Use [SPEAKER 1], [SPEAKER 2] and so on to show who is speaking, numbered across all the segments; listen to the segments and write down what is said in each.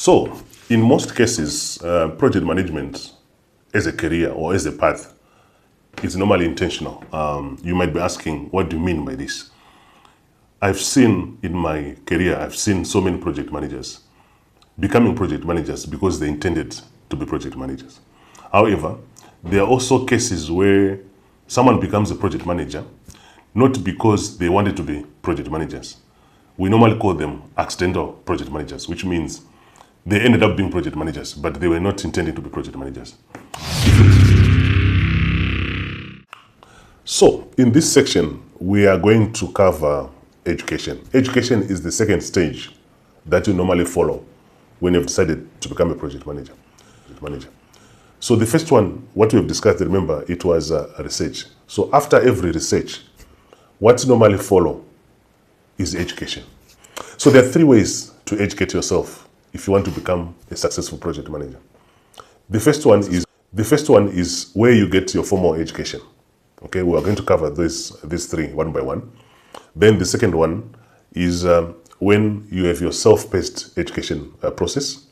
[SPEAKER 1] So, in most cases, project management as a career or as a path is normally intentional. You might be asking, what do you mean by this? I've seen in my career, I've seen so many project managers becoming project managers because they intended to be project managers. However, there are also cases where someone becomes a project manager not because they wanted to be project managers. We normally call them accidental project managers, which means they ended up being project managers, but they were not intending to be project managers. So, in this section, we are going to cover education. Education is the second stage that you normally follow when you've decided to become a project manager. So the first one, what we have discussed, remember, it was research. So after every research, what normally follow is education. So there are three ways to educate yourself if you want to become a successful project manager. The first one is where you get your formal education. Okay, we are going to cover these three one by one. Then the second one is when you have your self-paced education process.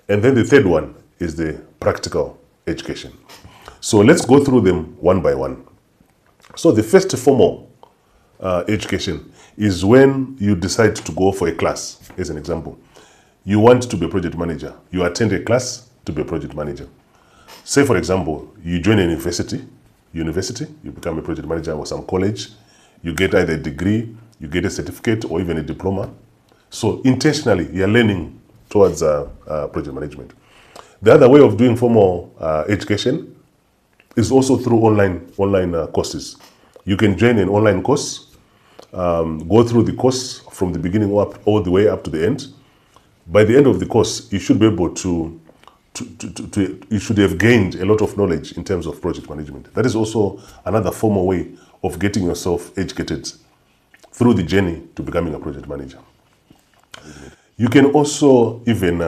[SPEAKER 1] And then the third one is the practical education. So let's go through them one by one. So the first formal education is when you decide to go for a class, as an example. You want to be a project manager. You attend a class to be a project manager. Say, for example, you join a university, you become a project manager or some college, you get either a degree, you get a certificate or even a diploma. So intentionally, you're learning towards project management. The other way of doing formal education is also through online courses. You can join an online course, go through the course from the beginning all the way up to the end. By the end of the course, you should be able you should have gained a lot of knowledge in terms of project management. That is also another formal way of getting yourself educated through the journey to becoming a project manager. You can also even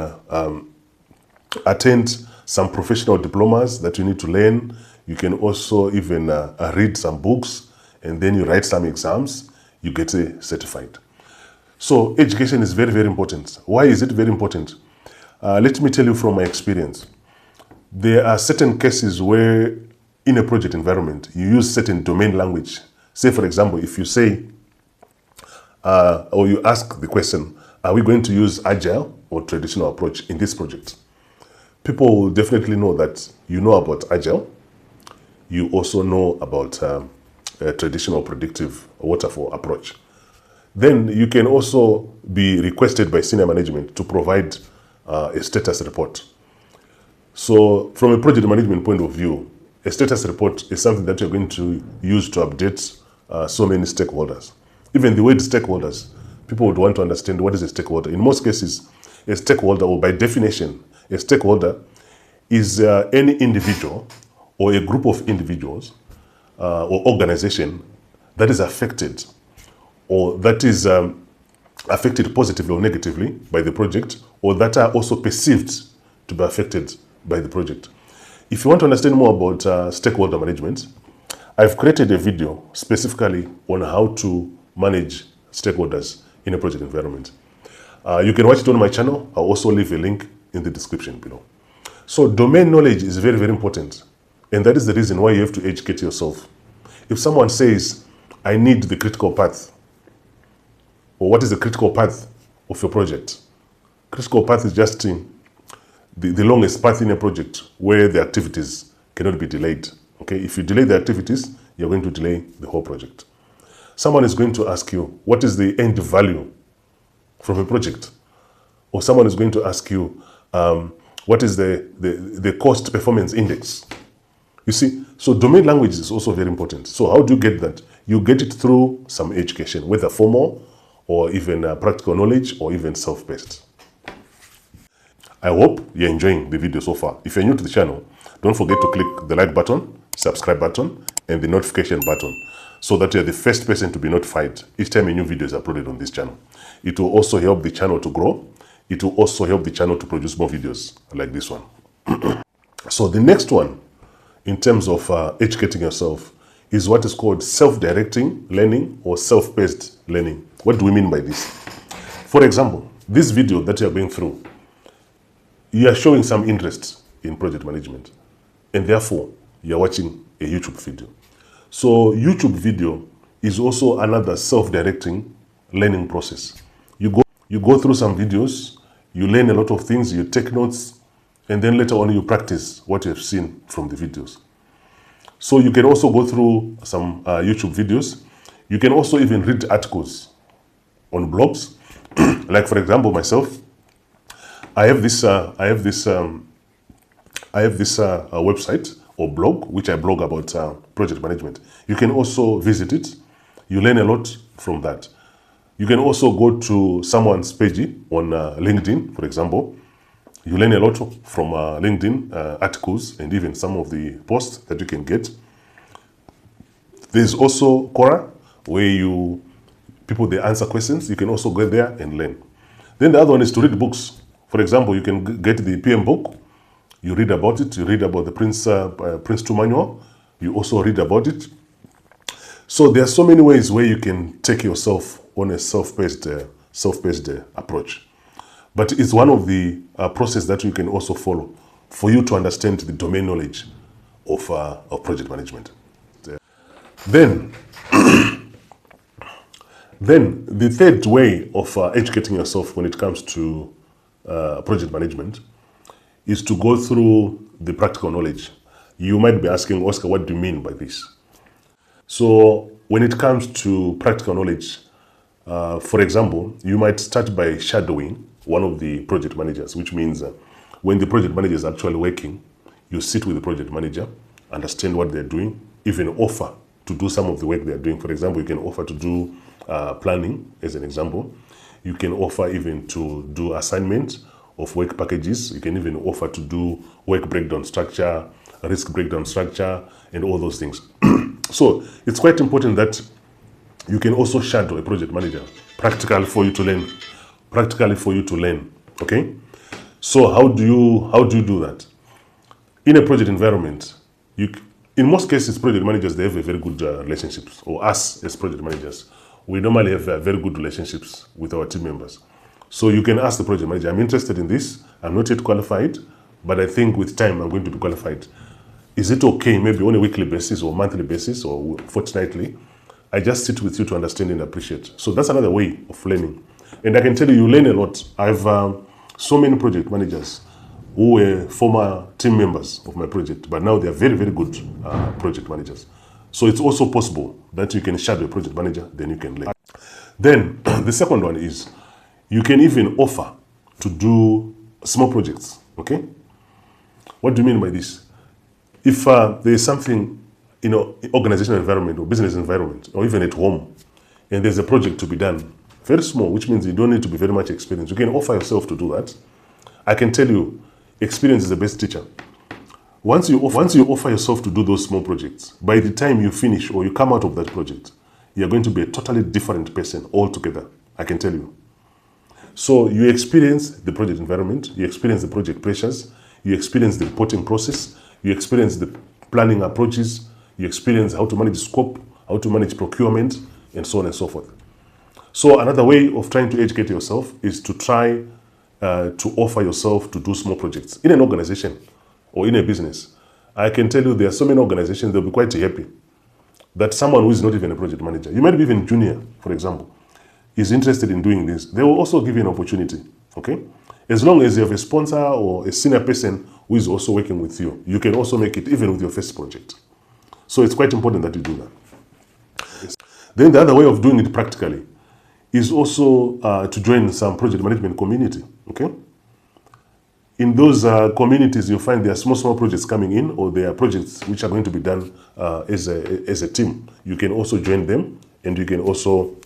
[SPEAKER 1] attend some professional diplomas that you need to learn. You can also even read some books, and then you write some exams, you get certified. So education is very, very important. Why is it very important? Let me tell you from my experience. There are certain cases where in a project environment, you use certain domain language. Say, for example, if you say, or you ask the question, are we going to use Agile or traditional approach in this project? People will definitely know that you know about Agile. You also know about a traditional predictive waterfall approach. Then you can also be requested by senior management to provide a status report. So from a project management point of view, a status report is something that you're going to use to update so many stakeholders. Even the word stakeholders, people would want to understand what is a stakeholder. In most cases, a stakeholder, or by definition, a stakeholder is any individual or a group of individuals or organization that is affected, or that is affected positively or negatively by the project, or that are also perceived to be affected by the project. If you want to understand more about stakeholder management, I've created a video specifically on how to manage stakeholders in a project environment. You can watch it on my channel. I'll also leave a link in the description below. So domain knowledge is very, very important. And that is the reason why you have to educate yourself. If someone says, I need the critical path, or what is the critical path of your project? Critical path is just the longest path in a project where the activities cannot be delayed. Okay, if you delay the activities, you're going to delay the whole project. Someone is going to ask you, what is the end value from a project? Or someone is going to ask you, what is the cost performance index? You see, so domain language is also very important. So how do you get that? You get it through some education, whether formal or even practical knowledge or even self-paced. I hope you're enjoying the video so far. If you're new to the channel, don't forget to click the like button, subscribe button, and the notification button so that you're the first person to be notified each time a new video is uploaded on this channel. It will also help the channel to grow. It will also help the channel to produce more videos like this one. So the next one, in terms of educating yourself, is what is called self-directing learning or self-paced learning. What do we mean by this? For example, this video that you're going through, you are showing some interest in project management, and therefore you are watching a YouTube video. So YouTube video is also another self-directing learning process. You go through some videos, you learn a lot of things, you take notes, and then later on you practice what you have seen from the videos. So you can also go through some YouTube videos. You can also even read articles on blogs. Like for example, myself, I have this website or blog which I blog about project management. You can also visit it. You learn a lot from that. You can also go to someone's page on LinkedIn, for example. You learn a lot from LinkedIn articles and even some of the posts that you can get. There's also Quora, where people they answer questions. You can also go there and learn. Then the other one is to read books. For example, you can get the PM book. You read about it. You read about the Prince 2 manual. You also read about it. So there are so many ways where you can take yourself on a self-paced approach. But it's one of the process that you can also follow for you to understand the domain knowledge of project management. Then the third way of educating yourself when it comes to project management is to go through the practical knowledge. You might be asking, Oscar, what do you mean by this? So when it comes to practical knowledge, for example, you might start by shadowing one of the project managers, which means when the project manager is actually working, you sit with the project manager, understand what they're doing, even offer to do some of the work they're doing. For example, you can offer to do planning, as an example. You can offer even to do assignment of work packages. You can even offer to do work breakdown structure, risk breakdown structure, and all those things. So it's quite important that you can also shadow a project manager practically for you to learn. Okay? So how do you do that? In a project environment, in most cases, project managers, they have a very good relationships, or us as project managers, we normally have very good relationships with our team members. So you can ask the project manager, I'm interested in this, I'm not yet qualified, but I think with time I'm going to be qualified. Is it okay, maybe on a weekly basis or monthly basis or fortnightly, I just sit with you to understand and appreciate. So that's another way of learning. And I can tell you learn a lot. I've so many project managers who were former team members of my project, but now they are very, very good project managers. So it's also possible that you can shadow a project manager, then you can learn. Then the second one is you can even offer to do small projects, okay? What do you mean by this? If there is something, organizational environment or business environment, or even at home, and there's a project to be done, very small, which means you don't need to be very much experienced. You can offer yourself to do that. I can tell you, experience is the best teacher. Once you offer yourself to do those small projects, by the time you finish or you come out of that project, you're going to be a totally different person altogether, I can tell you. So you experience the project environment, you experience the project pressures, you experience the reporting process, you experience the planning approaches, you experience how to manage scope, how to manage procurement, and so on and so forth. So another way of trying to educate yourself is to try to offer yourself to do small projects in an organization or in a business. I can tell you there are so many organizations, they'll be quite happy that someone who is not even a project manager, you might be even junior, for example, is interested in doing this. They will also give you an opportunity, okay? As long as you have a sponsor or a senior person who is also working with you, you can also make it even with your first project. So it's quite important that you do that. Yes. Then the other way of doing it practically is also to join some project management community, okay? In those communities, you'll find there are small projects coming in, or there are projects which are going to be done as a team. You can also join them, and you can also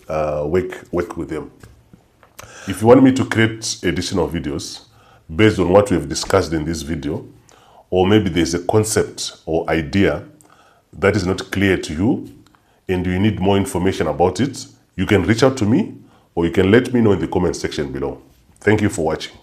[SPEAKER 1] work with them. If you want me to create additional videos based on what we have discussed in this video, or maybe there's a concept or idea that is not clear to you, and you need more information about it, you can reach out to me, or you can let me know in the comment section below. Thank you for watching.